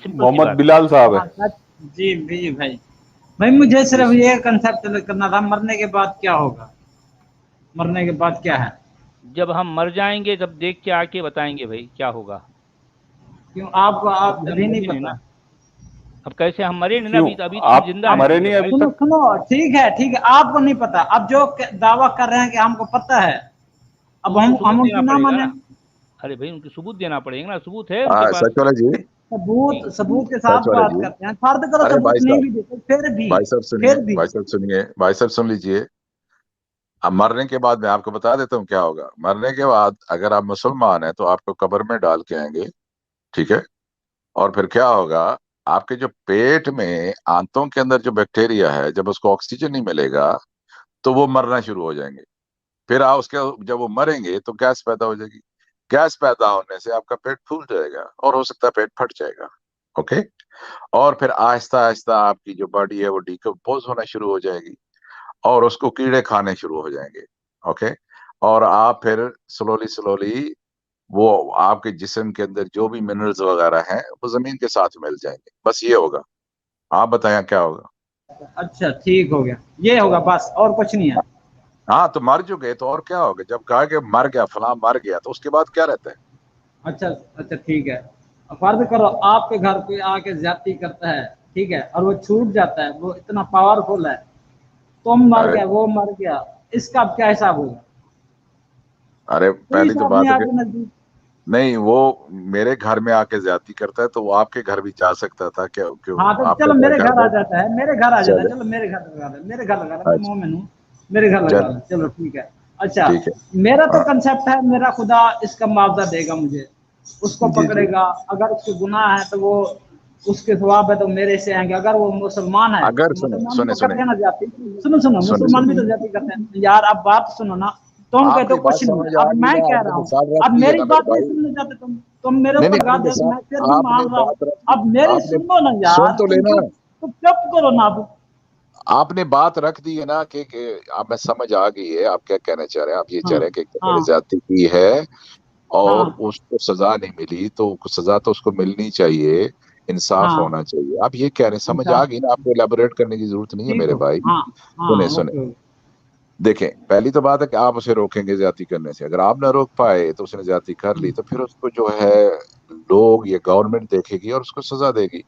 Simple सी मोहम्मद बात। बिलाल साहब है। जी जी भाई मुझे सिर्फ ये कंसेप्ट करना था, मरने के बाद क्या होगा, मरने के बाद क्या है। जब हम मर जाएंगे तब देख के आके बताएंगे भाई क्या होगा। क्यों आपको आप अभी हम अभी नहीं मरे नहीं पता? ना, अब कैसे हम मरे नहीं ना, क्यों अभी तो हम आप जिंदा हैं मरे अभी नहीं तक अभी भाई। सुनो तक? सुनो, ठीक है आपको नहीं पता। अब जो दावा कर रहे हैं कि हमको पता है, अब उनको हम सबूत देना उनकी ना पड़ेगा माने। ना। अरे भाई उनके सबूत देना पड़ेगा ना, सबूत है उनके पास। सच वाला जी, सबूत के सच साथ वाला बात जी। करते हैं। फर्ज करो अरे सबूत भाई नहीं साहब, भी देते, फिर भी भाई साहब सुनिए, फिर भी भाई साहब सुनिए, भाई साहब सुन लीजिए। अब मरने के बाद मैं आपको बता देता हूँ क्या होगा। मरने के बाद अगर आप मुसलमान हैं तो आपको कब्र में डाल के आएंगे, ठीक है। और फिर क्या होगा, आपके जो पेट में आंतों के अंदर जो बैक्टीरिया है, जब उसको ऑक्सीजन नहीं मिलेगा तो वो मरना शुरू हो जाएंगे। फिर आप उसके जब वो मरेंगे तो गैस पैदा हो जाएगी। गैस पैदा होने से आपका पेट फूल जाएगा और हो सकता है पेट फट जाएगा। ओके। और फिर आहिस्ता आहिस्ता आपकी जो बॉडी है वो डिकम्पोज होना शुरू हो जाएगी और उसको कीड़े खाने शुरू हो जाएंगे। ओके। और आप फिर स्लोली स्लोली वो आपके जिस्म के अंदर जो भी मिनरल्स वगैरह हैं वो जमीन के साथ मिल जाएंगे। बस ये होगा। आप बताएं क्या होगा। अच्छा ठीक हो गया, ये होगा बस, और कुछ नहीं है। हाँ तो मर चुके तो और क्या होगा। जब कहा कि मर गया फलां मर गया तो उसके बाद क्या रहता है। अच्छा अच्छा ठीक है। अब फर्ज करो आपके घर पे आके ज्यादती करता है, ठीक है, और वो छूट जाता है, वो इतना पावरफुल है, तुम मर अरे गया वो मर गया, इसका अब क्या हिसाब होगा? अरे कोई पहली तो हिसाब नहीं बात है कि आपके नजदीक। नहीं, वो मेरे घर में आके ज्यादती करता है तो वो आपके घर भी जा सकता था। क्या क्यों हाँ तो आपका चलो क्या मेरे घर घर आ में जाता है, मेरे घर आ जाता है, चले। चलो मेरे घर लगा दे, मेरे घर लगा दे, मैं अच्छा मोमिन हूँ, मेरे घर लगा चले, दे, चलो ठीक है। अच्छा, ठीक है। मेरा तो हाँ कंसेप्ट है, मेरा खुदा इसका मुआवजा देगा मुझे, उसको जी जी। पकड़ेगा। अगर उसके गुनाह है तो वो उसके सवाब है तो मेरे से आएंगे। अगर वो मुसलमान है अगर तो सुने मुसलमान भी सुने तो सुने करते हैं ना जाति। सुनो सुनो, सुने मुसलमान भी सुने तो जाति करते हैं यार। अब बात सुनो ना, तुम कहते आपकी हो बात कुछ नहीं है, समझ आ अब गई मैं ना। कह आपने रहा हूँ। मिसाल रख अब दी है मेरी ना मेरे बात नहीं भाई। सुनने जाते तुम मेरे नहीं ऊपर नहीं गा आपने देते, मिसाल, मैं फिर भी आपने मान रहा हूँ। बात रख दी। अब मेरी आपने सुनो ना सुन यार, तो तुम लेना। चुप करो ना अब। आपने बात रख दी है ना कि आप में समझ आ गई है। आप क्या कहना चाह रहे हैं। आप ये चाह हाँ रहे हैं कि एक हाँ ने ज्यादती की है और हाँ उसको सजा नहीं मिली तो सजा तो उसको मिलनी चाहिए, इंसाफ हाँ। होना चाहिए। आप ये कह रहे हैं, समझ आ इंसाफ, गई ना। आपको एलेबोरेट करने की जरूरत नहीं है ठीक मेरे हो। भाई। हाँ सुने हाँ सुने, ओके। देखें पहली तो बात है कि आप उसे रोकेंगे ज्यादती करने से। अगर आप ना रोक पाए तो उसने ज्यादती कर ली तो फिर उसको जो है लोग या गवर्नमेंट देखेगी और उसको सजा देगी।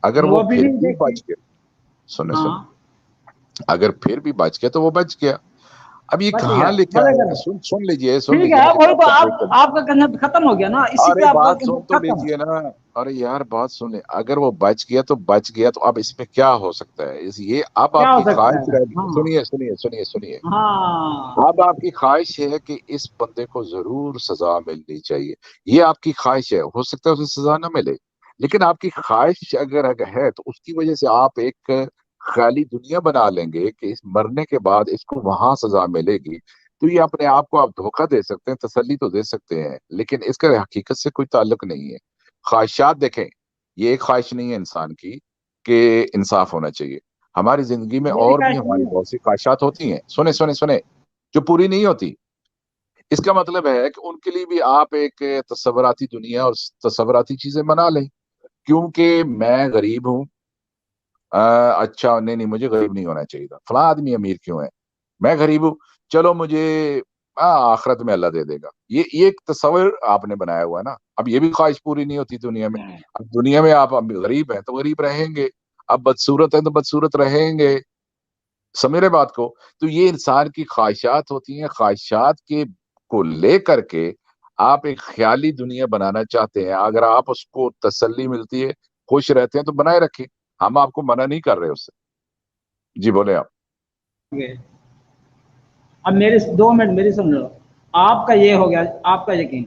अगर वो वो अभी फिर नहीं भी देखी। बच गया, सुने सुने, हाँ अगर फिर भी बच गया तो वो बच गया। अब ये बच कहाँ गया, लिखा मजे है, करो। सुन ठीक लीजिए है, मेरी वही बात तो का ब्रेक आप, कर। आपका कंसेप्ट खत्म हो गया ना, इसी अरे पे आपका बात सुन कंसेप्ट तो खत्म। लीजिए ना। अरे यार बात सुने, अगर वो बच गया तो बच गया तो अब इसमें क्या हो सकता है। ये अब क्या हो आपकी सकता ख्वाहिश है? रह हाँ सुनिए सुनिए सुनिए सुनिए, हाँ अब आपकी ख्वाहिश है कि इस बंदे को जरूर सजा मिलनी चाहिए। ये आपकी ख्वाहिश है। हो सकता है उसे सजा ना मिले, लेकिन आपकी ख्वाहिश अगर है तो उसकी वजह से आप एक ख्याली दुनिया बना लेंगे कि इस मरने के बाद इसको वहां सजा मिलेगी। तो ये अपने आप को आप धोखा दे सकते हैं, तसल्ली तो दे सकते हैं, लेकिन इसका हकीकत से कोई ताल्लुक नहीं है। ख्वाहिशात देखें, ये एक ख्वाहिश नहीं है इंसान की कि इंसाफ होना चाहिए। हमारी जिंदगी में मेरी और भी ख्वाहिश हमारी नहीं है। बहुत सी ख्वाहिशात होती हैं, सुने सुने सुने, जो पूरी नहीं होती। इसका मतलब है कि उनके लिए भी आप एक तस्वराती दुनिया और तस्वराती चीजें बना लें। क्योंकि मैं गरीब हूँ, अच्छा नहीं नहीं मुझे गरीब नहीं होना चाहिए था। फला आदमी अमीर क्यों है, मैं गरीब हूँ, चलो मुझे आखिरत में अल्लाह दे देगा। ये एक तस्वर आपने बनाया हुआ है ना। अब ये भी ख्वाहिश पूरी नहीं होती दुनिया में। अब दुनिया में आप अब गरीब हैं तो गरीब रहेंगे, अब बदसूरत हैं तो बदसूरत रहेंगे। समझ रहे बात को। तो ये इंसान की ख्वाहिशात होती हैं। ख्वाहिशात के को लेकर के आप एक ख्याली दुनिया बनाना चाहते हैं। अगर आप उसको तसल्ली मिलती है, खुश रहते हैं तो बनाए रखिए। हम आपको मना नहीं कर रहे उससे। जी बोले आप। अब मेरे 2 मिनट मेरी सुन लो। आपका ये हो गया, आपका यकीन,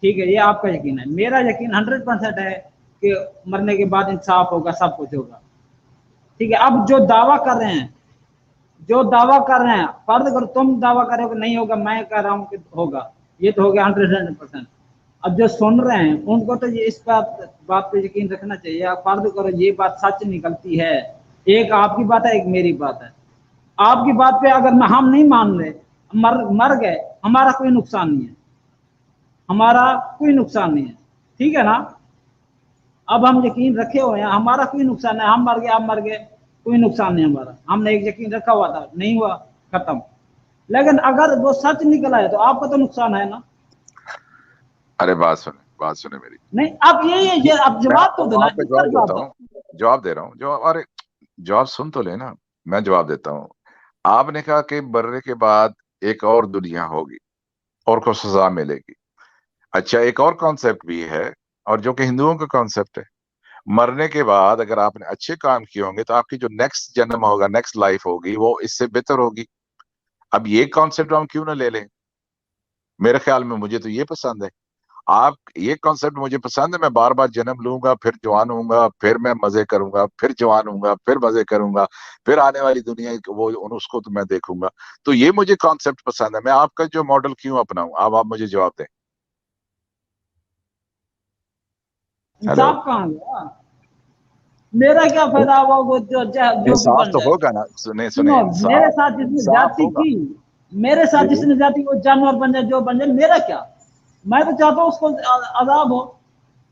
ठीक है, ये आपका यकीन है। मेरा यकीन 100% है कि मरने के बाद इंसाफ होगा, सब कुछ होगा, ठीक है। अब जो दावा कर रहे हैं, जो दावा कर रहे हैं, फर्ज करो तुम दावा कर रहे हो कि नहीं होगा, मैं कह रहा हूँ कि होगा, ये तो हो गया 100%। अब जो सुन रहे हैं उनको तो ये इस बात पे यकीन रखना चाहिए। आप फर्ज करो ये बात सच निकलती है, एक आपकी बात है एक मेरी बात है। आपकी बात पे अगर हम नहीं मान रहे, मर गए, हमारा कोई नुकसान नहीं है, हमारा कोई नुकसान नहीं है, ठीक है ना। اب ہم یقین رکھے ہوئے ہیں, ہمارا کوئی نقصان ہے, ہم مر گئے, آپ مر گئے, کوئی نقصان نہیں ہمارا, ہم نے ایک یقین رکھا ہوا تھا, نہیں ہوا, ختم. لیکن اگر وہ سچ نکل آئے تو آپ کا تو نقصان ہے نا. ارے بات سنیں میری. نہیں اب یہ اب میں جواب تو دینا, آپ کا اس جواب پر جواب دیتا دو. ہوں, جواب دے رہا ہوں. ارے جواب سن تو لینا, میں جواب دیتا ہوں. آپ نے کہا کہ مرنے کے بعد ایک اور دنیا ہوگی اور کو سزا ملے گی. اچھا, ایک اور کانسیپٹ بھی ہے, اور جو کہ ہندوؤں کا کانسیپٹ ہے. مرنے کے بعد اگر آپ نے اچھے کام کیے ہوں گے تو آپ کی جو نیکسٹ جنم ہوگا, نیکسٹ لائف ہوگی, وہ اس سے بہتر ہوگی. اب یہ کانسیپٹ ہم کیوں نہ لے لیں؟ میرے خیال میں مجھے تو یہ پسند ہے. آپ یہ کانسیپٹ مجھے پسند ہے, میں بار بار جنم لوں گا, پھر جوان ہوں گا, پھر میں مزے کروں گا, پھر جوان ہوں گا, پھر مزے کروں گا, پھر آنے والی دنیا وہ اس کو تو میں دیکھوں گا. تو یہ مجھے کانسیپٹ پسند ہے. میں آپ کا جو ماڈل کیوں اپناؤں؟ اب آپ مجھے جواب دیں. ہیلو, انصاف کہاں گیا؟ میرا کیا فائدہ ہوا وہ جو بھی انصاف بن تو جائے. ہوگا نا. سنیں سنو, میرے انصاف, ساتھ جس نے انصاف زیادتی ہوگا. کی, میرے جی ساتھ جس جی, نے زیادتی, وہ جانور بن جائے, جو بن جائے, میرا کیا. میں تو چاہتا ہوں اس کو عذاب ہو.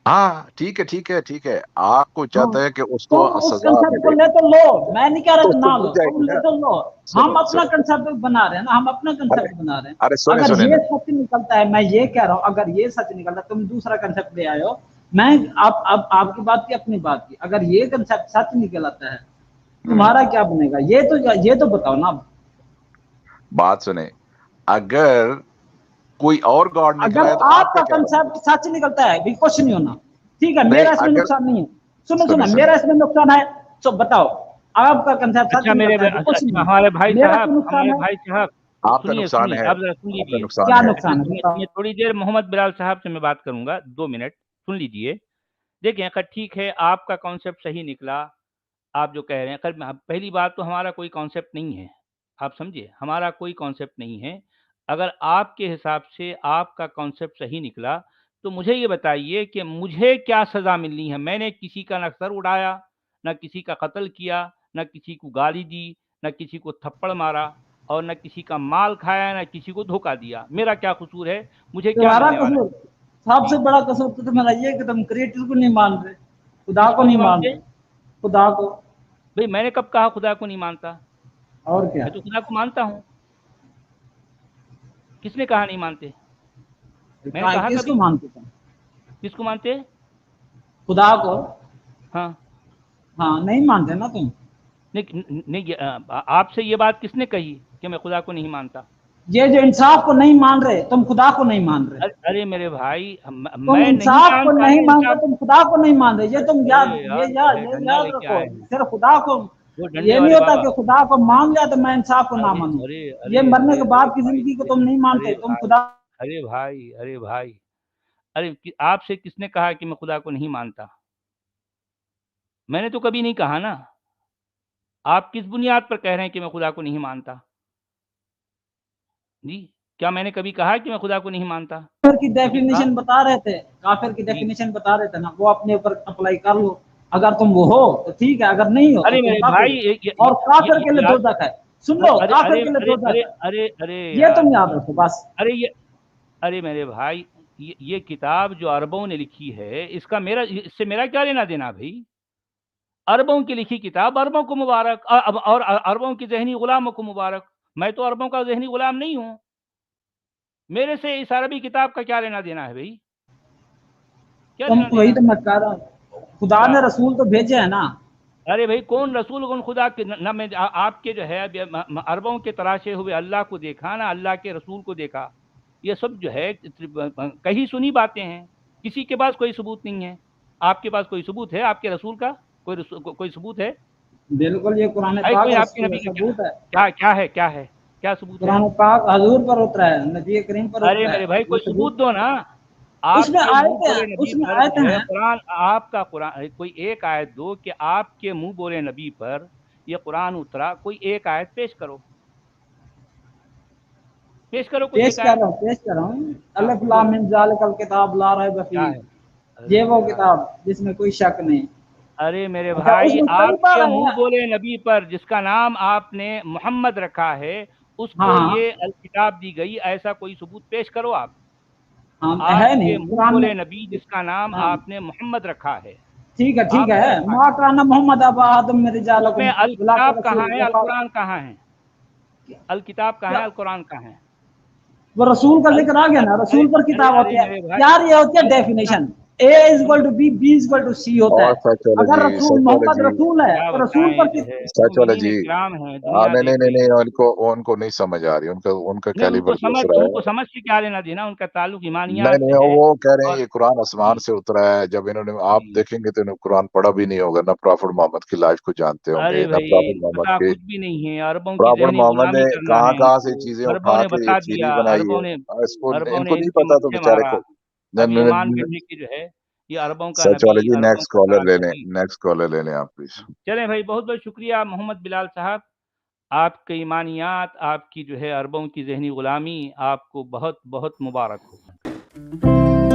ہاں ٹھیک ہے, ٹھیک ہے. آپ کو ہاں, چاہتا ہے کہ اس کو تم اس سزا کنسپٹ کو ملے لے تو لو, میں نہیں کہہ رہا تو کہ اس سے نہ مل لو, جائے تم گی لے نا. تو لو. ہم سنیں اپنا سنیں, کنسپٹ بنا رہے ہیں نا, ہم اپنا ارے کنسپٹ بنا رہے ہیں. ارے سنیں اگر سنیں یہ نا. سچ نکلتا ہے, میں یہ کہہ رہا ہوں, اگر یہ سچ نکلتا ہے, تم دوسرا کنسپٹ لے آئے ہو. میں آپ کی بات کی, اپنی بات کی, اگر یہ کنسپٹ سچ نکل آتا ہے تمہارا کیا بنے گا, یہ تو بتاؤ نا. بات سنیں, اگر کوئی اور گاڈ نکلا اگر ہے تو آپ آپ کا کا کیا بنے گا؟ کنسپٹ سچ نکلتا ہے بھی کچھ نہیں ہونا, ٹھیک ہے, نہیں میرا اس میں اگر, نقصان نہیں ہے. سنو سنیں سنو, سنیں, میرا اس میں نقصان ہے, تو بتاؤ. آپ کا کنسپٹ سچ اچھا نکلتا ہے بھی کچھ اچھا نہیں ہے, ہمارے بھائی میرا صاحب, کوئی نقصان ہے. آپ کا سنیے نقصان سنیے, ہے, آپ ذرا سن آپ کا لیجیے. نقصان کیا ہے. نقصان ہے بتاؤ. سنیے تھوڑی دیر, محمد بلال صاحب سے میں بات کروں گا, 2 منٹ سن لیجیے. دیکھیں خیر ٹھیک ہے, آپ کا کانسیپٹ صحیح نکلا, آپ جو کہہ رہے ہیں. خیر پہلی بات تو ہمارا کوئی کانسیپٹ نہیں ہے, آپ سمجھے, ہمارا کوئی کانسیپٹ نہیں ہے. اگر آپ کے حساب سے آپ کا کانسیپٹ صحیح نکلا تو مجھے یہ بتائیے کہ مجھے کیا سزا ملنی ہے. میں نے کسی کا نہ سر اڑایا, نہ کسی کا قتل کیا, نہ کسی کو گالی دی, نہ کسی کو تھپڑ مارا, اور نہ کسی کا مال کھایا, نہ کسی کو دھوکہ دیا. میرا کیا قصور ہے, مجھے کیا تمہارا ملنے والا قصور, ہے؟ سب سے جی, بڑا قصور تو تمہارا یہ کہ تم کریٹر کو نہیں مان رہے, خدا کس کو نہیں مان مانتے؟ رہے. خدا کو. بھئی میں نے کب کہا خدا کو نہیں مانتا؟ اور کیا, میں تو خدا کو مانتا ہوں. کس نے کہا نہیں مانتے؟ میں نے کہا کس کو کبھی؟ مانتے تم؟ کس کو مانتے؟ خدا کو. ہاں ہاں, نہیں مانتے نا تم. نہیں, آپ سے یہ بات کس نے کہی کہ میں خدا کو نہیں مانتا؟ یہ جو انصاف کو نہیں مان رہے, تم خدا کو نہیں مان رہے. ارے میرے بھائی, تم میں نہیں انصاف کو مانتا نہیں ہوں مانتے, انصاف. تم خدا کو نہیں مان رہے. یہ تم ارے یاد, یار, یہ ڈنڈا یاد لے کے رکھو, آئے ہیں صرف خدا کو. وہ یہ ڈنڈے نہیں والے ہوتا بابا. کہ خدا کو مان لیا تو میں انصاف کو نہ ارے مانوں. ارے یہ ارے مرنے ارے کے ارے بعد کی بھائی, زندگی کو تم نہیں مانتے, تم خدا. ارے بھائی, ارے آپ سے کس نے کہا کہ میں خدا کو نہیں مانتا؟ میں نے تو کبھی نہیں کہا نا. آپ کس بنیاد پر کہہ رہے ہیں کہ میں خدا کو نہیں مانتا؟ جی, کیا میں نے کبھی کہا کہ میں خدا کو نہیں مانتا؟ کافر کی مجھے کہا. ڈیفینیشن بتا رہے تھے, کافر کی جی, ڈیفینیشن بتا رہے تھے نا, وہ اپنے اوپر اپلائی کر لو. اگر تم وہ ہو تو ٹھیک ہے, اگر نہیں ہو تو ارے تم میرے کافر بھائی, ہو. اور کافر کے لیے دوزخ ہے. سن لو, ارے کافر ارے کے لیے ارے دوزخ ارے ہے. ارے ارے یہ یار, تم یاد رکھو بس. ارے میرے بھائی, یہ کتاب جو عربوں نے لکھی ہے, اس سے میرا کیا لینا دینا بھائی؟ عربوں کی لکھی کتاب, عربوں کو مبارک, اور عربوں کی ذہنی غلاموں کو مبارک. میں تو عربوں کا ذہنی غلام نہیں ہوں. میرے سے اس عربی کتاب کا کیا لینا دینا ہے بھائی؟ کیا تم لینا وہی دینا تو ہے؟ میں کہہ رہا ہوں, خدا کیا؟ نے رسول تو بھیجے ہیں نا. ارے بھائی, کون رسول, کون خدا کے نہ میں آپ کے جو ہے عربوں کے تراشے ہوئے اللہ کو دیکھا, نہ اللہ کے رسول کو دیکھا. یہ سب جو ہے کہیں سنی باتیں ہیں, کسی کے پاس کوئی ثبوت نہیں ہے. آپ کے پاس کوئی ثبوت ہے آپ کے رسول کا؟ کوئی ثبوت ہے؟ بالکل, یہ قرآن پاک کوئی آپ کے رسول نبی کا ثبوت ہے. کیا ثبوت ہے؟ قرآن پاک حضور پر اترا ہے, نبی کریم پر ارے اترا ہے, میرے بھائی, یہ کوئی ثبوت. ثبوت دو نا. اس آپ میں کے منہ آیتیں ہیں, بولے نبی اس میں پر آیتیں جو ہے ہیں. قرآن, آپ کا قرآن, کوئی ایک آیت دو کہ آپ کے منہ بولے نبی پر یہ قرآن اترا. کوئی ایک آیت پیش کرو, کوئی ایک آیت. پیش کر رہا ہوں. ہاں, الف لام بولو میم ذالک الکتاب لا ریب کیا فیہ, ہے. ارے یہ وہ یار, کتاب جس میں کوئی شک نہیں. ارے میرے اچھا, اس بھائی, میں کئی آپ بار کے آیا. منہ بولے نبی پر جس کا نام آپ نے محمد رکھا ہے, اس ہاں کو ہاں یہ کتاب دی گئی, ایسا کوئی ثبوت پیش کرو آپ. ہاں, آپ ہے کے نہیں منہ قرآن میں. بولے نبی جس کا نام ہاں, آپ نے محمد رکھا ہے, ठीक है माँ का नाम मोहम्मद आदम मेरे जालकुम में अल किताब कहाँ है, अल कुरान कहाँ है? अल किताब कहाँ है, अल कुरान कहाँ है? वो रसूल का जिक्र आ गया ना, रसूल पर किताब होती है यार, ये होती है definition, A is equal to B, B is equal to C होता और है। सच वाले अगर जी, रसूल सच वाले मोहम्मद जी, रसूल है क्या तो रसूल बताएं पर जो है, सच वाले जी। इकराम है, दुनिया नहीं नहीं देख नहीं रही नहीं, है। उनको नहीं समझ आ रही, उनका उनका नहीं कैलिबर दूसरा है। उनको समझ से क्या लेना देना, उनका ताल्लुक नहीं ईमानियात नहीं, से है। वो कह रहे हैं और ये कुरान आसमान जी, से उतरा है। जब इन्होंने, आप जी। देखेंगे तो इन्होंने कुरान पढ़ा भी नहीं होगा, ना प्रॉफिट मोहम्मद की लाइफ को जानते होंगे, अरे ना भाई प्रॉफिट इनको मोहम्मद पता के। कुछ भी नहीं है, अरबों की प्रॉफिट ज़हनी मोहम्मद ने गुलामी करना कहाँ है कहाँ से इनको, चीजें अरबों उठा ने के ये बता थ्योरी दिया, बनाई है। अरबों इनको ने नहीं इनको पता तो पीछे बेचारे मारा। को। अब ये ईमान बिरने की जो है, ये अरबों का सच वाले नबी, जी, अरबों का ताज नबी। नेक्स्ट कॉलर ले लें आप प्लीज। चलें भाई, बहुत बहुत शुक्रिया मोहम्मद बिलाल साहब, आपके ईमानियात, आपकी जो है अरबों की ज़हनी गुलामी, आपको बहुत बहुत मुबारक हो।